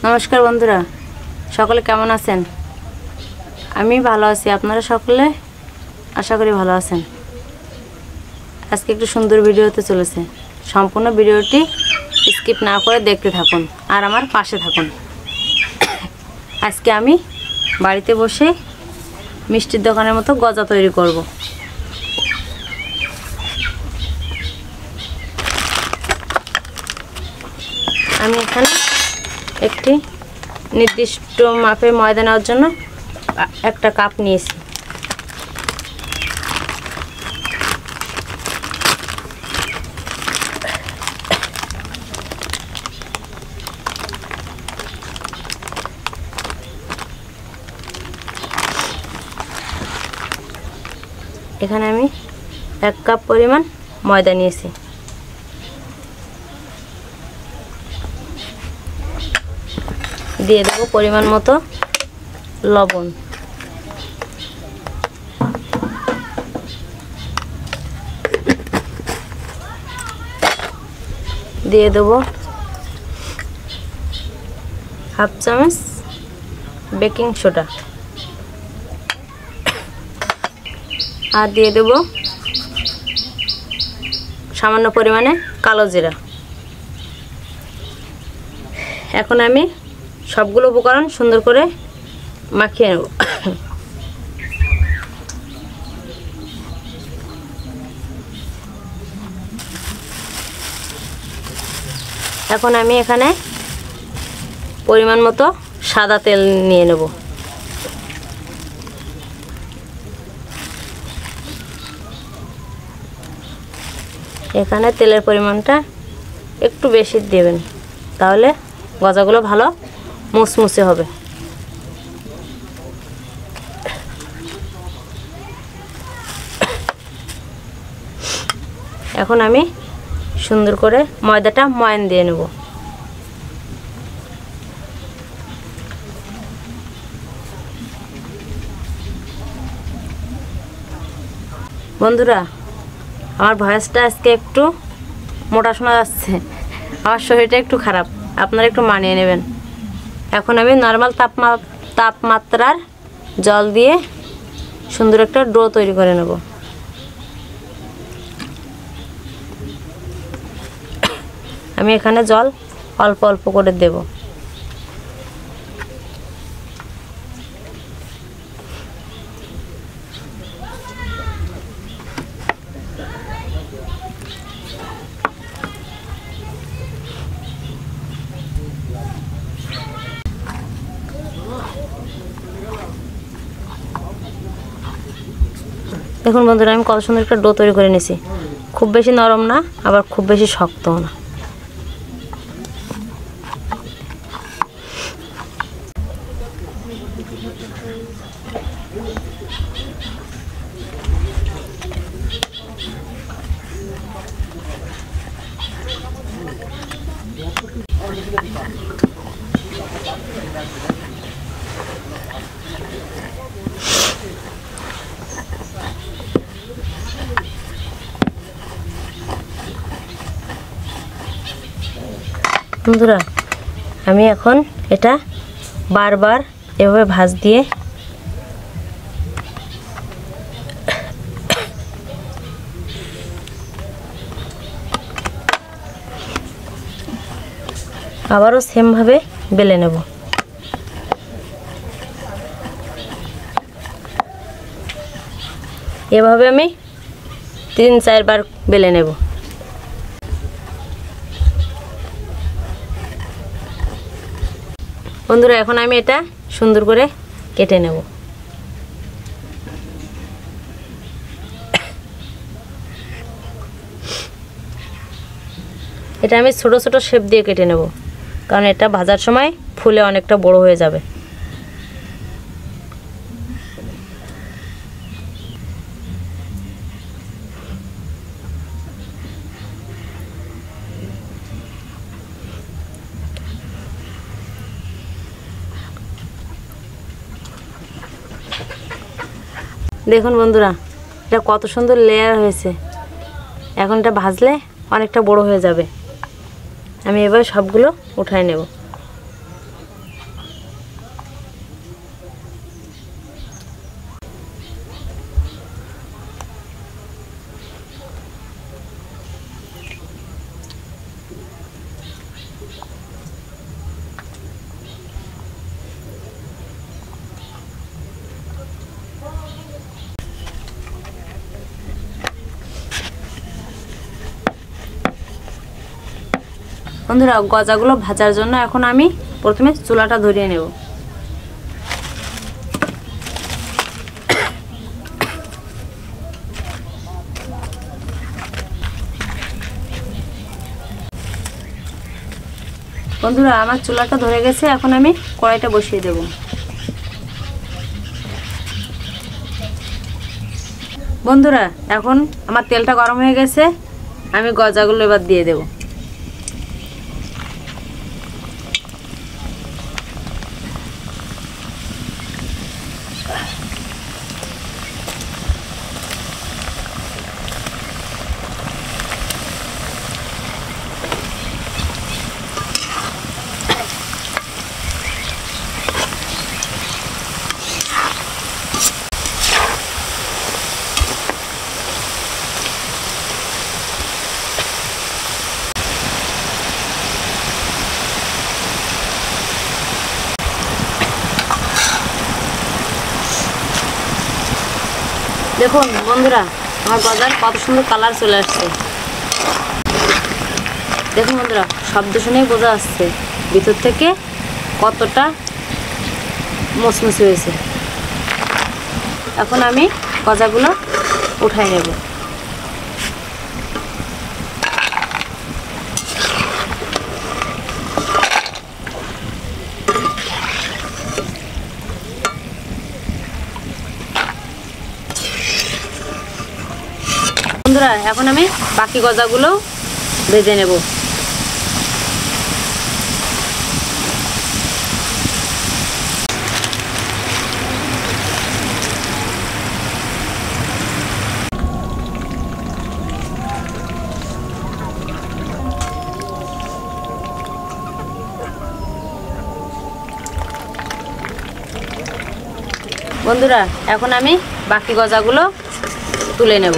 নমস্কার বন্ধুরা, সকলে কেমন আছেন? আমি ভালো আছি, আপনারা সকলে আশা করি ভালো আছেন। আজকে একটু সুন্দর ভিডিও হতে চলেছে। সম্পূর্ণ ভিডিওটি স্কিপ না করে দেখতে থাকুন আর আমার পাশে থাকুন। আজকে আমি বাড়িতে বসে মিষ্টির দোকানের মতো গজা তৈরি করব। আমি এখানে একটি নির্দিষ্ট মাপে ময়দা নেওয়ার জন্য একটা কাপ নিয়েছি। এখানে আমি 1 কাপ পরিমাণ ময়দা নিয়েছি। দিয়ে দেব পরিমাণ মতো লবণ, দিয়ে দেব হাফ চামচ বেকিং সোডা, আর দিয়ে দেব সামান্য পরিমাণে কালো জিরা। এখন আমি সবগুলো উপকরণ সুন্দর করে মাখিয়ে নেব। এখন আমি এখানে পরিমাণ মতো সাদা তেল নিয়ে নেব। এখানে তেলের পরিমাণটা একটু বেশি দেবেন, তাহলে গজাগুলো ভালো মুসমুসে হবে। এখন আমি সুন্দর করে ময়দাটা ময়ান দিয়ে নেব। বন্ধুরা, আমার ভয়েসটা আজকে একটু মোটা শোনা যাচ্ছে, আমার শরীরটা একটু খারাপ, আপনারা একটু মানিয়ে নেবেন। এখন আমি নর্মাল তাপমাত্রার জল দিয়ে সুন্দর একটা ডো তৈরি করে নেব। আমি এখানে জল অল্প অল্প করে দেব। দেখুন বন্ধুরা, আমি কত সুন্দর একটা ডো তৈরি করে নিয়েছি। খুব বেশি নরম না, আবার খুব বেশি শক্তও না। বন্ধুরা, আমি এখন এটা বারবার এভাবে ভাঁজ দিয়ে আবারও সেমভাবে বেলে নেব। এভাবে আমি 3-4 বার বেলে নেব। বন্ধুরা, এখন আমি এটা সুন্দর করে কেটে নেব। এটা আমি ছোট ছোট শেপ দিয়ে কেটে নেব, কারণ এটা ভাজার সময় ফুলে অনেকটা বড় হয়ে যাবে। দেখুন বন্ধুরা, এটা কত সুন্দর লেয়ার হয়েছে। এখন এটা ভাজলে অনেকটা বড় হয়ে যাবে। আমি এবার সবগুলো উঠায় নেব। বন্ধুরা গজাগুলো ভাজার জন্য এখন আমি প্রথমে চুলাটা ধরিয়ে নেব। বন্ধুরা আমার চুলাটা ধরে গেছে, এখন আমি কড়াইটা বসিয়ে দেব। বন্ধুরা এখন আমার তেলটা গরম হয়ে গেছে, আমি গজাগুলো এবার দিয়ে দেব। দেখুন বন্ধুরা আমার গজার কত সুন্দর কালার চলে আসছে। দেখুন বন্ধুরা শব্দ শুনেই বোঝা যাচ্ছে ভিতর থেকে কতটা মুচমুচে হয়েছে। এখন আমি গজাগুলো উঠাই নেব। বন্ধুরা এখন আমি বাকি গজাগুলো ভেজে নেব। বন্ধুরা এখন আমি বাকি গজাগুলো তুলে নেব।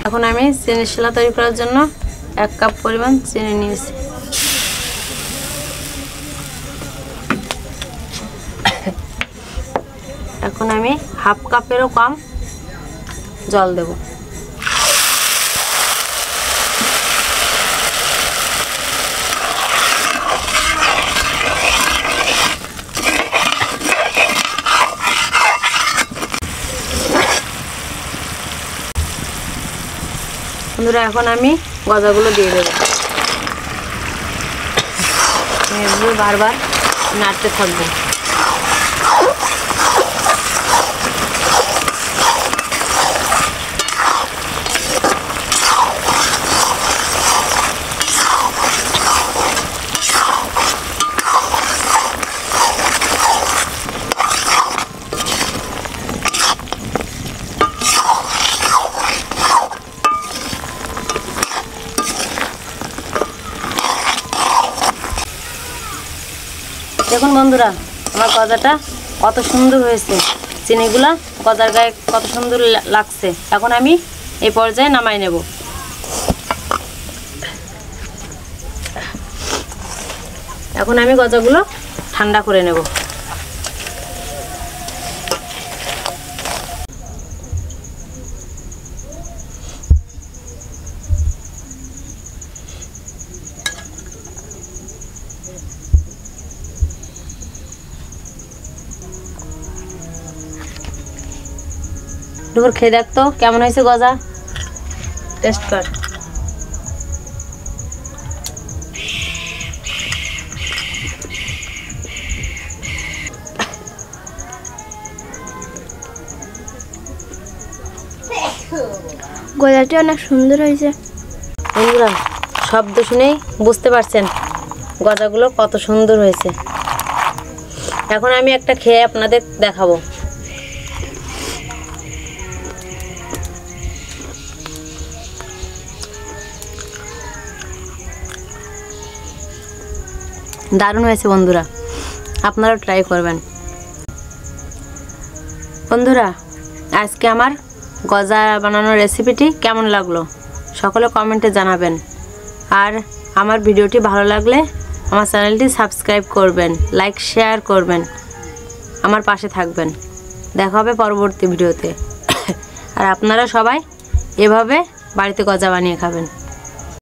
এখন আমি চিনির শিলা তৈরি করার জন্য 1 কাপ পরিমাণ চিনি নিয়েছি। এখন আমি হাফ কাপেরও কম জল দেব। বন্ধুরা এখন আমি গজাগুলো দিয়ে দেব। এভাবে বারবার নাড়তে থাকবো। দেখুন বন্ধুরা আমার গজাটা কত সুন্দর হয়েছে, চিনিগুলা গজার গায়ে কত সুন্দর লাগছে। এখন আমি এই পর্যায়ে নামাই নেব। এখন আমি গজাগুলো ঠান্ডা করে নেব। দুপুর খেয়ে দেখতো কেমন হয়েছে গজা, টেস্ট কর। গজাটি অনেক সুন্দর হয়েছে। বন্ধুরা শব্দ শুনেই বুঝতে পারছেন গজাগুলো কত সুন্দর হয়েছে। এখন আমি একটা খেয়ে আপনাদের দেখাবো। দারুণ হয়েছে বন্ধুরা, আপনারাও ট্রাই করবেন। বন্ধুরা আজকে আমার গজা বানানোর রেসিপিটি কেমন লাগলো সকলে কমেন্টে জানাবেন। আর আমার ভিডিওটি ভালো লাগলে আমার চ্যানেলটি সাবস্ক্রাইব করবেন, লাইক শেয়ার করবেন, আমার পাশে থাকবেন। দেখা হবে পরবর্তী ভিডিওতে। আর আপনারা সবাই এভাবে বাড়িতে গজা বানিয়ে খাবেন।